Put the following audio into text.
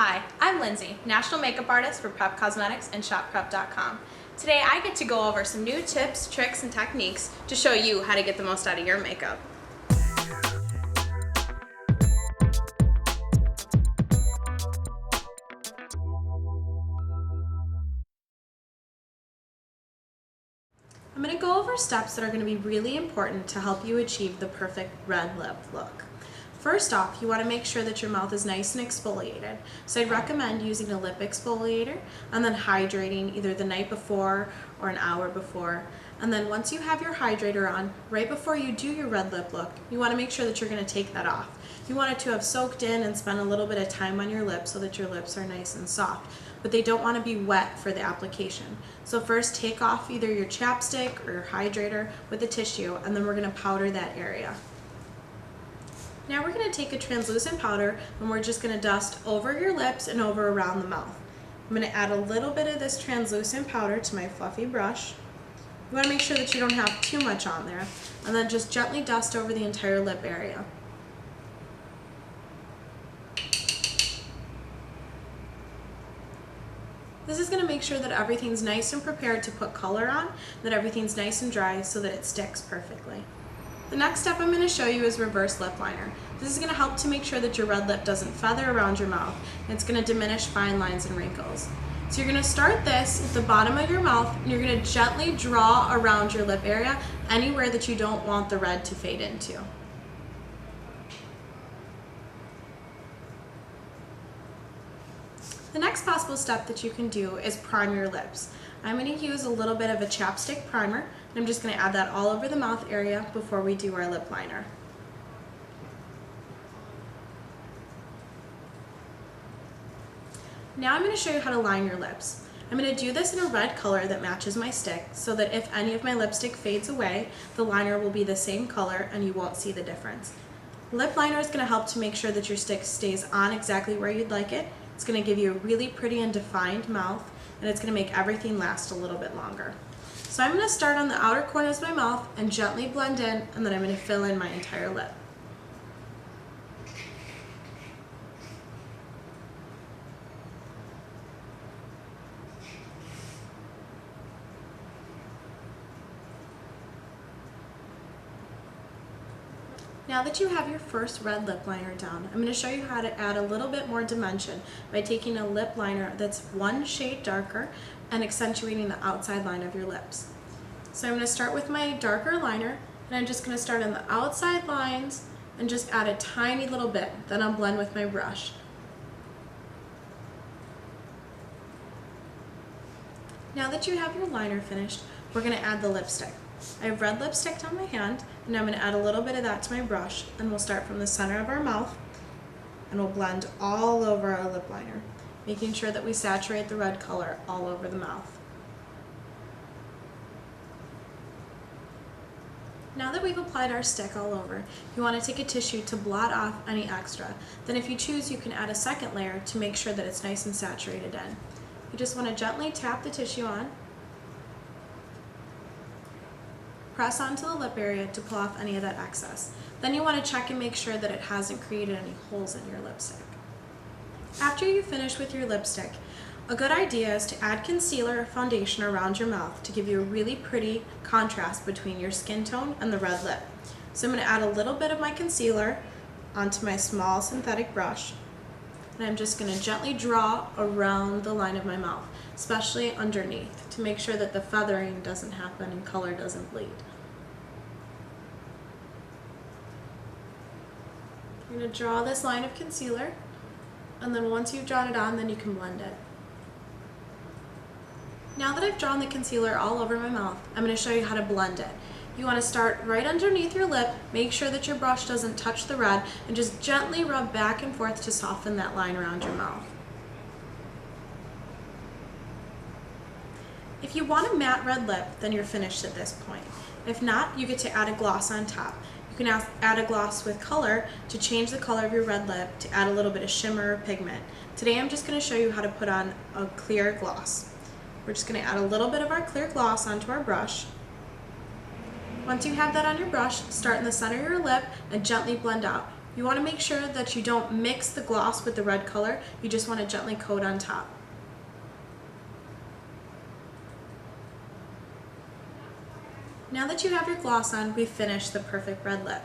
Hi, I'm Lindsay, National Makeup Artist for Prep Cosmetics and ShopPrep.com. Today I get to go over some new tips, tricks, and techniques to show you how to get the most out of your makeup. I'm going to go over steps that are going to be really important to help you achieve the perfect red lip look. First off, you want to make sure that your mouth is nice and exfoliated. So I'd recommend using a lip exfoliator and then hydrating either the night before or an hour before. And then once you have your hydrator on, right before you do your red lip look, you want to make sure that you're going to take that off. You want it to have soaked in and spent a little bit of time on your lips so that your lips are nice and soft, but they don't want to be wet for the application. So first take off either your chapstick or your hydrator with a tissue, and then we're going to powder that area. Now we're going to take a translucent powder and we're just going to dust over your lips and over around the mouth. I'm going to add a little bit of this translucent powder to my fluffy brush. You want to make sure that you don't have too much on there, and then just gently dust over the entire lip area. This is going to make sure that everything's nice and prepared to put color on, that everything's nice and dry so that it sticks perfectly. The next step I'm going to show you is reverse lip liner. This is going to help to make sure that your red lip doesn't feather around your mouth, and it's going to diminish fine lines and wrinkles. So you're going to start this at the bottom of your mouth, and you're going to gently draw around your lip area anywhere that you don't want the red to fade into. The next possible step that you can do is prime your lips. I'm going to use a little bit of a chapstick primer, and I'm just going to add that all over the mouth area before we do our lip liner. Now I'm going to show you how to line your lips. I'm going to do this in a red color that matches my stick so that if any of my lipstick fades away, the liner will be the same color and you won't see the difference. Lip liner is going to help to make sure that your stick stays on exactly where you'd like it. It's going to give you a really pretty and defined mouth, and it's going to make everything last a little bit longer. So I'm going to start on the outer corners of my mouth and gently blend in, and then I'm going to fill in my entire lip. Now that you have your first red lip liner down, I'm going to show you how to add a little bit more dimension by taking a lip liner that's one shade darker and accentuating the outside line of your lips. So I'm going to start with my darker liner, and I'm just going to start on the outside lines and just add a tiny little bit. Then I'll blend with my brush. Now that you have your liner finished, we're going to add the lipstick. I have red lipstick on my hand, and I'm going to add a little bit of that to my brush, and we'll start from the center of our mouth, and we'll blend all over our lip liner, making sure that we saturate the red color all over the mouth. Now that we've applied our stick all over, you want to take a tissue to blot off any extra. Then if you choose, you can add a second layer to make sure that it's nice and saturated in. You just want to gently tap the tissue on, press onto the lip area to pull off any of that excess. Then you want to check and make sure that it hasn't created any holes in your lipstick. After you finish with your lipstick, a good idea is to add concealer or foundation around your mouth to give you a really pretty contrast between your skin tone and the red lip. So I'm going to add a little bit of my concealer onto my small synthetic brush, and I'm just going to gently draw around the line of my mouth, especially underneath, to make sure that the feathering doesn't happen and color doesn't bleed. I'm going to draw this line of concealer, and then once you've drawn it on, then you can blend it. Now that I've drawn the concealer all over my mouth, I'm going to show you how to blend it. You want to start right underneath your lip, make sure that your brush doesn't touch the red, and just gently rub back and forth to soften that line around your mouth. If you want a matte red lip, then you're finished at this point. If not, you get to add a gloss on top. You can add a gloss with color to change the color of your red lip, to add a little bit of shimmer or pigment. Today I'm just going to show you how to put on a clear gloss. We're just going to add a little bit of our clear gloss onto our brush. Once you have that on your brush, start in the center of your lip and gently blend out. You want to make sure that you don't mix the gloss with the red color. You just want to gently coat on top. Now that you have your gloss on, we've finished the perfect red lip.